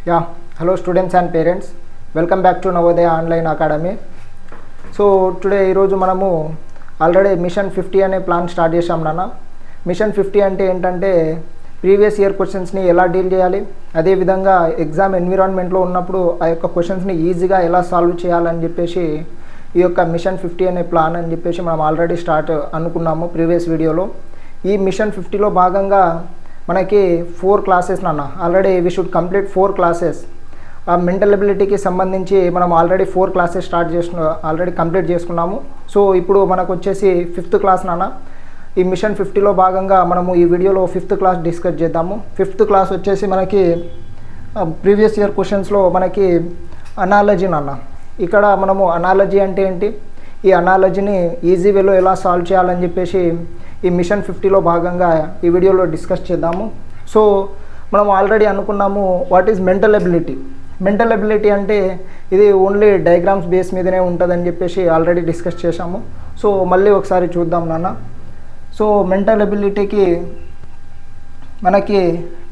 Yeah, hello students and parents. Welcome back to Navodaya Online Academy. So today ఈరోజు మనము already machine 50 అనే plan start చేశాం నాన్న. Machine 50 అంటే ఏంటంటే ప్రీవియస్ ఇయర్ క్వశ్చన్స్ని ఎలా డీల్ చేయాలి, అదేవిధంగా ఎగ్జామ్ ఎన్విరాన్మెంట్లో ఉన్నప్పుడు ఆ యొక్క క్వశ్చన్స్ని ఈజీగా ఎలా సాల్వ్ చేయాలని చెప్పేసి ఈ యొక్క మిషన్ 50 అనే ప్లాన్ అని చెప్పేసి మనం ఆల్రెడీ స్టార్ట్ అనుకున్నాము ప్రీవియస్ వీడియోలో. ఈ మిషన్ 50లో భాగంగా మనకి 4 క్లాసెస్ నాన్న. Already we should complete 4 classes. ఆ మెంటల్ ఎబిలిటీకి సంబంధించి మనం ఆల్రెడీ 4 క్లాసెస్ ఆల్రెడీ కంప్లీట్ చేసుకున్నాము. సో ఇప్పుడు మనకు వచ్చేసి 5th క్లాస్ నాన్న. ఈ మిషన్ 50లో భాగంగా మనము ఈ వీడియోలో 5th క్లాస్ డిస్కస్ చేద్దాము. 5th క్లాస్ వచ్చేసి మనకి ప్రీవియస్ ఇయర్ క్వశ్చన్స్లో మనకి అనాలజీ నాన్న. ఇక్కడ మనము అనాలజీ అంటే ఏంటి, ఈ అనాలజీని ఈజీ వేలో ఎలా సాల్వ్ చేయాలని చెప్పేసి ఈ మిషన్ 50లో భాగంగా ఈ వీడియోలో డిస్కస్ చేద్దాము. సో మనం ఆల్రెడీ అనుకున్నాము what is mental ability. Mental ability అంటే ఇది ఓన్లీ డయాగ్రామ్స్ బేస్ మీదనే ఉంటుందని చెప్పేసి ఆల్రెడీ డిస్కస్ చేశాము. సో మళ్ళీ ఒకసారి చూద్దాం నాన్న. సో మెంటల్ ఎబిలిటీకి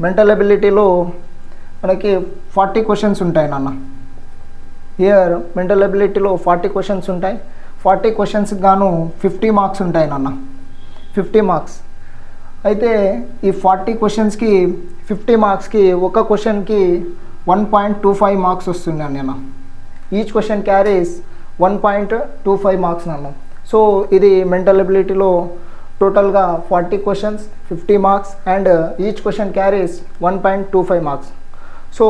మెంటల్ ఎబిలిటీలో మనకి 40 క్వశ్చన్స్ ఉంటాయి నాన్న. హియర్ మెంటల్ ఎబిలిటీలో 40 క్వశ్చన్స్ ఉంటాయి. 40 క్వశ్చన్స్కి గాను 50 మార్క్స్ ఉంటాయి నాన్న. 50 మార్క్స్ అయితే ఈ 40 క్వశ్చన్స్కి 50 మార్క్స్కి ఒక క్వశ్చన్కి 1.25 మార్క్స్ వస్తున్నాను నేను. ఈచ్ క్వశ్చన్ క్యారీస్ 1.25 మార్క్స్ నాన్న. సో ఇది మెంటల్ ఎబిలిటీలో టోటల్గా 40 questions 50 marks and each question carries 1.25 marks. So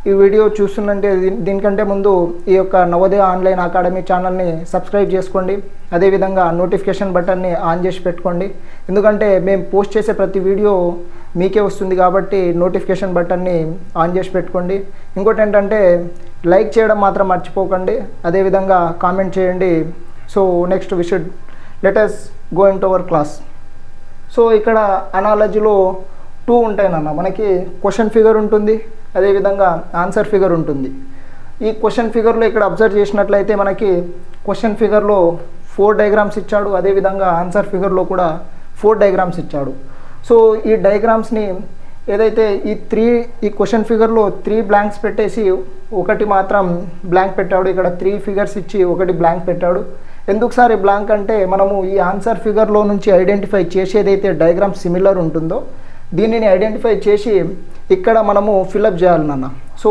ఈ వీడియో చూస్తుందంటే దీనికంటే ముందు ఈ యొక్క నవోదయ ఆన్లైన్ అకాడమీ ఛానల్ని సబ్స్క్రైబ్ చేసుకోండి. అదేవిధంగా నోటిఫికేషన్ బటన్ని ఆన్ చేసి పెట్టుకోండి. ఎందుకంటే మేము పోస్ట్ చేసే ప్రతి వీడియో మీకే వస్తుంది కాబట్టి నోటిఫికేషన్ బటన్ని ఆన్ చేసి పెట్టుకోండి. ఇంకోటి ఏంటంటే లైక్ చేయడం మాత్రం మర్చిపోకండి. అదేవిధంగా కామెంట్ చేయండి. So next we should let us go into our class. So ఇక్కడ అనాలజీలో 2 ఉంటాయి నాన్న. మనకి క్వశ్చన్ ఫిగర్ ఉంటుంది, అదేవిధంగా ఆన్సర్ ఫిగర్ ఉంటుంది. ఈ క్వశ్చన్ ఫిగర్లో ఇక్కడ అబ్జర్వ్ చేసినట్లయితే మనకి క్వశ్చన్ ఫిగర్లో 4 డయాగ్రామ్స్ ఇచ్చాడు, అదేవిధంగా ఆన్సర్ ఫిగర్లో కూడా 4 డయాగ్రామ్స్ ఇచ్చాడు. సో ఈ డయాగ్రామ్స్ని ఏదైతే ఈ క్వశ్చన్ ఫిగర్లో 3 బ్లాంక్స్ పెట్టేసి ఒకటి మాత్రం బ్లాంక్ పెట్టాడు. ఇక్కడ 3 ఫిగర్స్ ఇచ్చి ఒకటి బ్లాంక్ పెట్టాడు. ఎందుకు సార్ ఈ బ్లాంక్ అంటే మనము ఈ ఆన్సర్ ఫిగర్లో నుంచి ఐడెంటిఫై చేసేదైతే డయాగ్రామ్ సిమిలర్ ఉంటుందో దీనిని ఐడెంటిఫై చేసి ఇక్కడ మనము ఫిలప్ చేయాలి నాన్న. సో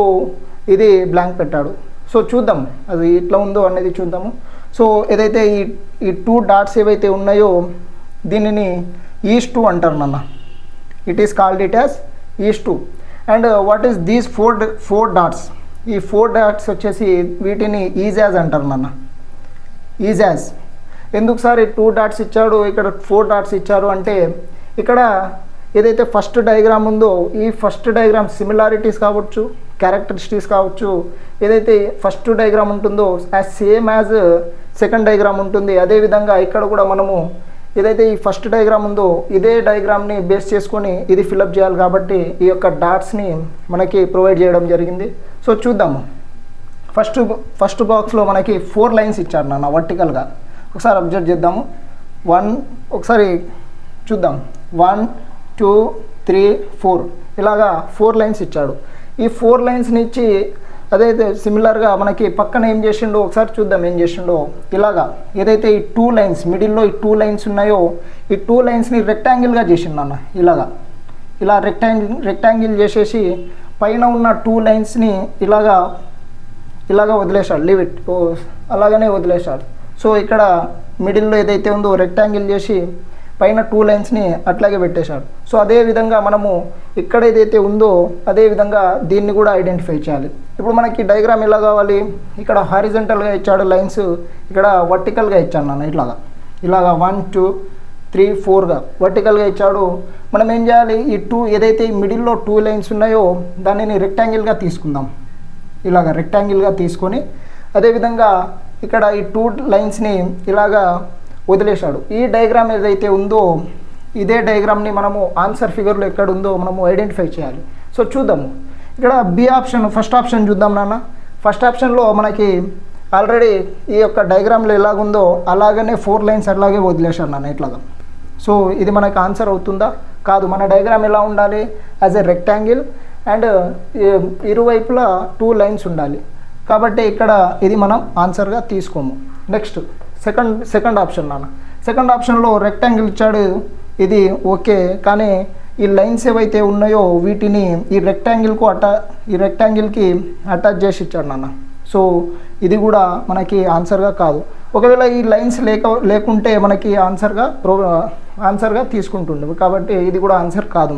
ఇది బ్లాంక్ పెట్టాడు. సో చూద్దాం అది ఎట్లా ఉందో అనేది చూద్దాము. సో ఏదైతే ఈ 2 డాట్స్ ఏవైతే ఉన్నాయో దీనిని ఈస్2 అంటారు నాన్న. It is called it as ఈస్2. And what is this 4 dots. ఈ 4 డాట్స్ వచ్చేసి వీటిని ఈజ్ యాజ్ అంటారు నాన్న. Is as. ఎందుకు సార్ ఈ 2 డాట్స్ ఇచ్చాడు, ఇక్కడ 4 డాట్స్ ఇచ్చారు అంటే ఇక్కడ ఏదైతే ఫస్ట్ డయాగ్రామ్ ఉందో ఈ ఫస్ట్ డయాగ్రామ్ సిమిలారిటీస్ కావచ్చు, క్యారెక్టరిస్టిక్స్ కావచ్చు, ఏదైతే ఫస్ట్ డయాగ్రామ్ ఉంటుందో సేమ్ యాజ్ సెకండ్ డయాగ్రామ్ ఉంటుంది. అదేవిధంగా ఇక్కడ కూడా మనము ఏదైతే ఈ ఫస్ట్ డయాగ్రామ్ ఉందో ఇదే డయాగ్రామ్ని బేస్ చేసుకొని ఇది ఫిలప్ చేయాలి కాబట్టి ఈ యొక్క డాట్స్ని మనకి ప్రొవైడ్ చేయడం జరిగింది. సో చూద్దాము. ఫస్ట్ బాక్స్లో మనకి 4 లైన్స్ ఇచ్చారు నాన్న వర్టికల్గా. ఒకసారి అబ్జర్వ్ చేద్దాము. ఒకసారి చూద్దాం. 1 2 3 4 ఇలాగా 4 లైన్స్ ఇచ్చాడు. ఈ 4 లైన్స్ని ఇచ్చి అదైతే సిమిలర్గా మనకి పక్కన ఏం చేసిండో ఒకసారి చూద్దాం ఏం చేసిండో. ఇలాగా ఏదైతే ఈ 2 లైన్స్ మిడిల్లో ఈ 2 లైన్స్ ఉన్నాయో ఈ 2 లైన్స్ని రెక్టాంగిల్గా చేసిండు అన్న. ఇలా రెక్టాంగిల్ చేసేసి పైన ఉన్న 2 లైన్స్ని ఇలాగా వదిలేశాడు. Leave it. అలాగనే వదిలేశాడు. సో ఇక్కడ మిడిల్లో ఏదైతే ఉందో రెక్టాంగిల్ చేసి పైన 2 లైన్స్ని అట్లాగే పెట్టేశాడు. సో అదేవిధంగా మనము ఇక్కడ ఏదైతే ఉందో అదేవిధంగా దీన్ని కూడా ఐడెంటిఫై చేయాలి. ఇప్పుడు మనకి డయాగ్రామ్ ఎలా కావాలి, ఇక్కడ హారిజంటల్గా ఇచ్చాడు లైన్స్, ఇక్కడ వర్టికల్గా ఇచ్చాను నాన్న. ఇలాగా 1 2 3 4గా వర్టికల్గా ఇచ్చాడు. మనం ఏం చేయాలి, ఈ 2 ఏదైతే మిడిల్లో 2 లైన్స్ ఉన్నాయో దానిని రెక్టాంగిల్గా తీసుకుందాం. ఇలాగా రెక్టాంగిల్గా తీసుకొని అదేవిధంగా ఇక్కడ ఈ 2 లైన్స్ని ఇలాగా వదిలేశాడు. ఈ డయాగ్రామ్ ఏదైతే ఉందో ఇదే డయాగ్రామ్ని మనము ఆన్సర్ ఫిగర్లో ఎక్కడ ఉందో మనము ఐడెంటిఫై చేయాలి. సో చూద్దాము. ఇక్కడ బి ఆప్షన్ ఫస్ట్ ఆప్షన్ చూద్దాం నాన్న. ఫస్ట్ ఆప్షన్లో మనకి ఆల్రెడీ ఈ యొక్క డయాగ్రామ్లో ఎలాగుందో అలాగనే 4 లైన్స్ అలాగే వదిలేశాడు నాన్న ఇట్లాగా. సో ఇది మనకు ఆన్సర్ అవుతుందా? కాదు. మన డయాగ్రామ్ ఎలా ఉండాలి, యాజ్ ఎ రెక్టాంగిల్ అండ్ ఇరువైపులా 2 లైన్స్ ఉండాలి. కాబట్టి ఇక్కడ ఇది మనం ఆన్సర్గా తీసుకోము. నెక్స్ట్ సెకండ్ ఆప్షన్ నాన్న. సెకండ్ ఆప్షన్లో రెక్టాంగిల్ ఇచ్చాడు, ఇది ఓకే, కానీ ఈ లైన్స్ ఏవైతే ఉన్నాయో వీటిని ఈ రెక్టాంగిల్కి అటాచ్ చేసి ఇచ్చాడు నాన్న. సో ఇది కూడా మనకి ఆన్సర్గా కాదు. ఒకవేళ ఈ లైన్స్ లేకుంటే మనకి ఆన్సర్గా తీసుకుంటుండే, కాబట్టి ఇది కూడా ఆన్సర్ కాదు.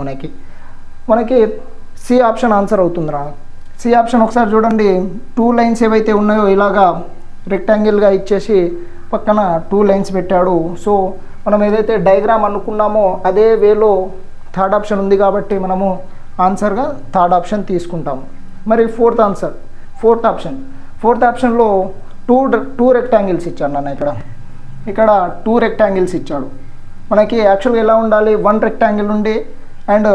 మనకి సి ఆప్షన్ ఆన్సర్ అవుతుంది రా. సి ఆప్షన్ ఒకసారి చూడండి, 2 లైన్స్ ఏవైతే ఉన్నాయో ఇలాగా రెక్టాంగిల్గా ఇచ్చేసి పక్కన 2 లైన్స్ పెట్టాడు. సో మనం ఏదైతే డయాగ్రామ్ అనుకున్నామో అదే వేలో థర్డ్ ఆప్షన్ ఉంది కాబట్టి మనము ఆన్సర్గా థర్డ్ ఆప్షన్ తీసుకుంటాము. మరి ఫోర్త్ ఆప్షన్లో టూ రెక్టాంగిల్స్ ఇచ్చాడు నన్ను. ఇక్కడ 2 రెక్టాంగిల్స్ ఇచ్చాడు. మనకి యాక్చువల్గా ఎలా ఉండాలి, 1 రెక్టాంగిల్ ఉండి and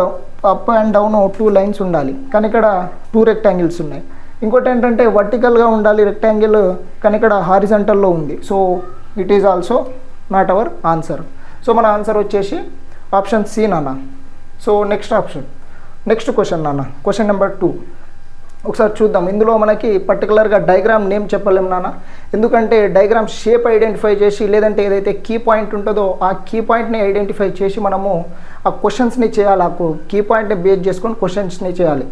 up and down 2 lines ఉండాలి, కానీ ఇక్కడ 2 రెక్టాంగిల్స్ ఉన్నాయి. ఇంకోటి ఏంటంటే వర్టికల్గా ఉండాలి రెక్టాంగిల్, కానీ ఇక్కడ హారిజంటల్లో ఉంది. So it is also not our answer. So మన ఆన్సర్ వచ్చేసి ఆప్షన్ సి నాన్న. సో నెక్స్ట్ క్వశ్చన్ నాన్న, క్వశ్చన్ నెంబర్ 2 ఒకసారి చూద్దాం. ఇందులో మనకి పర్టికులర్గా డయాగ్రామ్ నేమ్ చెప్పలేము నాన్న, ఎందుకంటే డయాగ్రామ్ షేప్ ఐడెంటిఫై చేసి లేదంటే ఏదైతే కీ పాయింట్ ఉంటుందో ఆ కీ పాయింట్ని ఐడెంటిఫై చేసి మనము ఆ క్వశ్చన్స్ని చేయాలి. ఆ కీ పాయింట్ని బేస్ చేసుకొని క్వశ్చన్స్ని చేయాలి.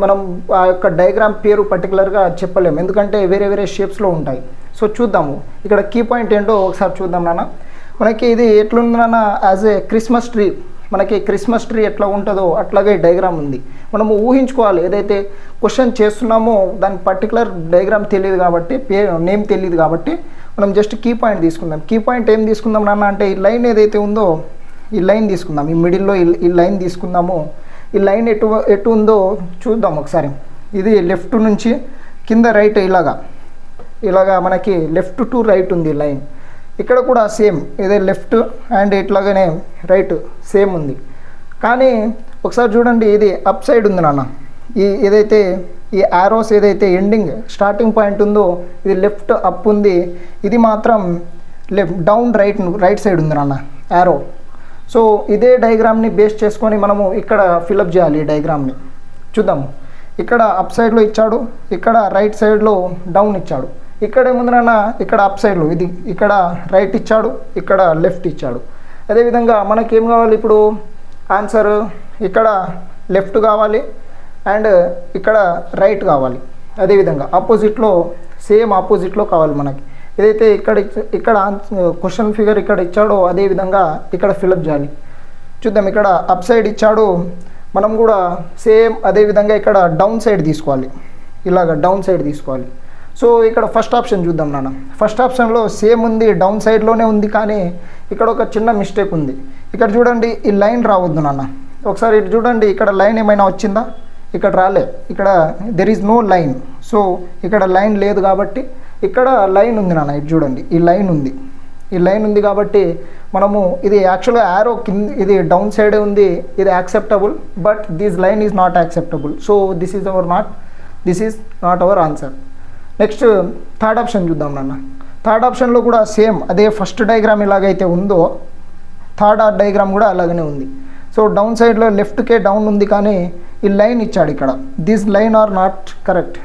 మనం ఆ యొక్క డయాగ్రామ్ పేరు పర్టికులర్గా చెప్పలేము, ఎందుకంటే వేరే వేరే షేప్స్లో ఉంటాయి. సో చూద్దాము ఇక్కడ కీ పాయింట్ ఏంటో ఒకసారి చూద్దాం నాన్న. మనకి ఇది ఎట్లుంది నాన్న, యాజ్ ఏ క్రిస్మస్ ట్రీ. మనకి క్రిస్మస్ ట్రీ ఎట్లా ఉంటుందో అట్లాగే డయాగ్రామ్ ఉంది. మనము ఊహించుకోవాలి, ఏదైతే క్వశ్చన్ చేస్తున్నామో దానికి పర్టికులర్ డయాగ్రామ్ తెలియదు కాబట్టి, నేమ్ తెలియదు కాబట్టి మనం జస్ట్ కీ పాయింట్ తీసుకుందాం. కీ పాయింట్ ఏం తీసుకుందాం నాన్న అంటే, ఈ లైన్ ఏదైతే ఉందో ఈ లైన్ తీసుకుందాం. ఈ మిడిల్లో ఈ లైన్ తీసుకుందాము. ఈ లైన్ ఎటు ఉందో చూద్దాం ఒకసారి. ఇది లెఫ్ట్ నుంచి కింద రైట్ ఇలాగా మనకి లెఫ్ట్ టు రైట్ ఉంది లైన్. ఇక్కడ కూడా సేమ్, ఇదే లెఫ్ట్ అండ్ ఇట్లాగానే రైట్ సేమ్ ఉంది. కానీ ఒకసారి చూడండి, ఇది అప్ సైడ్ ఉంది నాన్న. ఏదైతే ఈ యారోస్ ఏదైతే ఎండింగ్ స్టార్టింగ్ పాయింట్ ఉందో ఇది లెఫ్ట్ అప్ ఉంది, ఇది మాత్రం డౌన్ రైట్ సైడ్ ఉంది నాన్న యారో. సో ఇదే డయాగ్రామ్ని బేస్ చేసుకొని మనము ఇక్కడ ఫిలప్ చేయాలి. ఈ డయాగ్రామ్ని చూద్దాము. ఇక్కడ అప్ సైడ్లో ఇచ్చాడు, ఇక్కడ రైట్ సైడ్లో డౌన్ ఇచ్చాడు. ఇక్కడ ఏముంది నాన్న, ఇక్కడ అప్ సైడ్లో ఇది ఇక్కడ రైట్ ఇచ్చాడు, ఇక్కడ లెఫ్ట్ ఇచ్చాడు. అదేవిధంగా మనకేం కావాలి ఇప్పుడు ఆన్సర్, ఇక్కడ లెఫ్ట్ కావాలి అండ్ ఇక్కడ రైట్ కావాలి. అదేవిధంగా సేమ్ ఆపోజిట్లో కావాలి మనకి. ఏదైతే ఇక్కడ క్వశ్చన్ ఫిగర్ ఇక్కడ ఇచ్చాడో అదేవిధంగా ఇక్కడ ఫిలప్ చేయాలి. చూద్దాం, ఇక్కడ అప్ సైడ్ ఇచ్చాడు, మనం కూడా సేమ్ అదేవిధంగా ఇక్కడ డౌన్ సైడ్ తీసుకోవాలి. డౌన్ సైడ్ తీసుకోవాలి. సో ఇక్కడ ఫస్ట్ ఆప్షన్ చూద్దాం నాన్న. ఫస్ట్ ఆప్షన్లో సేమ్ ఉంది, డౌన్ సైడ్లోనే ఉంది, కానీ ఇక్కడ ఒక చిన్న మిస్టేక్ ఉంది. ఇక్కడ చూడండి, ఈ లైన్ రావద్దు నాన్న. ఒకసారి ఇటు చూడండి, ఇక్కడ లైన్ ఏమైనా వచ్చిందా, ఇక్కడ రాలే. ఇక్కడ there is no line. So ఇక్కడ లైన్ లేదు కాబట్టి ఇక్కడ లైన్ ఉంది నాన్న. ఇటు చూడండి, ఈ లైన్ ఉంది కాబట్టి మనము ఇది యాక్చువల్గా యారో కింద ఇది డౌన్ సైడే ఉంది, ఇది acceptable, but this line is not acceptable. So this is not our answer. Next third option చూద్దాం నాన్న. థర్డ్ ఆప్షన్లో కూడా సేమ్ అదే ఫస్ట్ డయాగ్రామ్ ఎలాగైతే ఉందో థర్డ్ డయాగ్రామ్ కూడా అలాగనే ఉంది. సో డౌన్ సైడ్లో లెఫ్ట్కే డౌన్ ఉంది, కానీ ఈ లైన్ ఇచ్చాడు ఇక్కడ. This line are not correct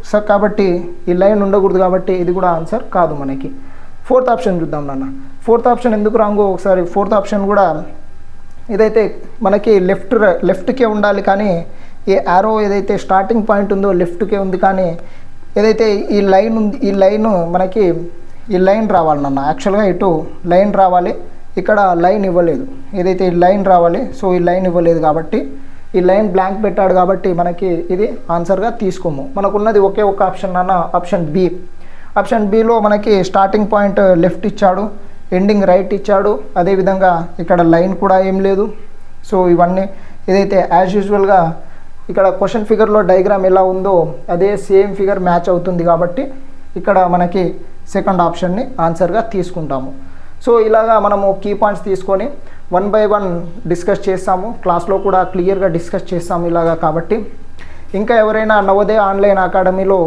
sir, కాబట్టి ఈ లైన్ ఉండకూడదు, కాబట్టి ఇది కూడా ఆన్సర్ కాదు మనకి. ఫోర్త్ ఆప్షన్ చూద్దాం నాన్న. ఫోర్త్ ఆప్షన్ ఎందుకు రాంగో ఒకసారి. ఫోర్త్ ఆప్షన్ కూడా ఏదైతే మనకి లెఫ్ట్కే ఉండాలి, కానీ ఈ యారో ఏదైతే స్టార్టింగ్ పాయింట్ ఉందో లెఫ్ట్కే ఉంది, కానీ ఏదైతే ఈ లైన్ ఉంది ఈ లైన్ మనకి ఈ లైన్ రావాలి నాన్న. యాక్చువల్గా ఇటు లైన్ రావాలి, ఇక్కడ లైన్ ఇవ్వలేదు. ఏదైతే ఈ లైన్ రావాలి, సో ఈ లైన్ ఇవ్వలేదు కాబట్టి ఈ లైన్ బ్లాంక్ పెట్టాడు కాబట్టి మనకి ఇది ఆన్సర్గా తీసుకోము. మనకున్నది ఒకే ఒక ఆప్షన్ నాన్న, ఆప్షన్ బి. ఆప్షన్ బిలో మనకి స్టార్టింగ్ పాయింట్ లెఫ్ట్ ఇచ్చాడు, ఎండింగ్ రైట్ ఇచ్చాడు, అదేవిధంగా ఇక్కడ లైన్ కూడా ఏం లేదు. సో ఇవన్నీ ఏదైతే యాజ్ యూజువల్గా ఇక్కడ క్వశ్చన్ ఫిగర్లో డయాగ్రామ్ ఎలా ఉందో అదే సేమ్ ఫిగర్ మ్యాచ్ అవుతుంది కాబట్టి ఇక్కడ మనకి సెకండ్ ఆప్షన్ని ఆన్సర్గా తీసుకుంటాము. సో ఇలాగా మనము కీ పాయింట్స్ తీసుకొని 1 by 1 డిస్కస్ చేస్తాము. క్లాస్లో కూడా క్లియర్గా డిస్కస్ చేస్తాము ఇలాగా. కాబట్టి ఇంకా ఎవరైనా నవోదయ ఆన్లైన్ అకాడమీలో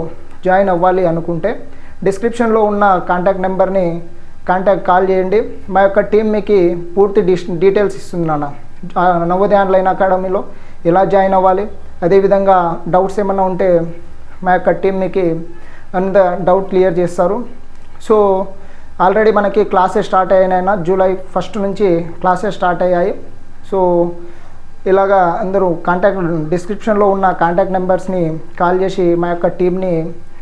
జాయిన్ అవ్వాలి అనుకుంటే డిస్క్రిప్షన్లో ఉన్న కాంటాక్ట్ నెంబర్ని కాల్ చేయండి. మా యొక్క టీం మీకు పూర్తి డీటెయిల్స్ ఇస్తుంది నాన్న. నవోదయ ఆన్లైన్ అకాడమీలో ఎలా జాయిన్ అవ్వాలి, అదేవిధంగా డౌట్స్ ఏమైనా ఉంటే మా యొక్క టీం మీకు అంత డౌట్ క్లియర్ చేస్తారు. సో ఆల్రెడీ మనకి క్లాసెస్ స్టార్ట్ అయ్యాయినా జూలై 1 నుంచి క్లాసెస్ స్టార్ట్ అయ్యాయి. సో ఇలాగా అందరూ డిస్క్రిప్షన్లో ఉన్న కాంటాక్ట్ నెంబర్స్ని కాల్ చేసి మా యొక్క టీంని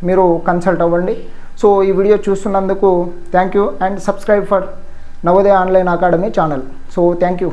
మీరు కన్సల్ట్ అవ్వండి. సో ఈ వీడియో చూస్తున్నందుకు thank you and subscribe for Navodaya online academy channel. So thank you.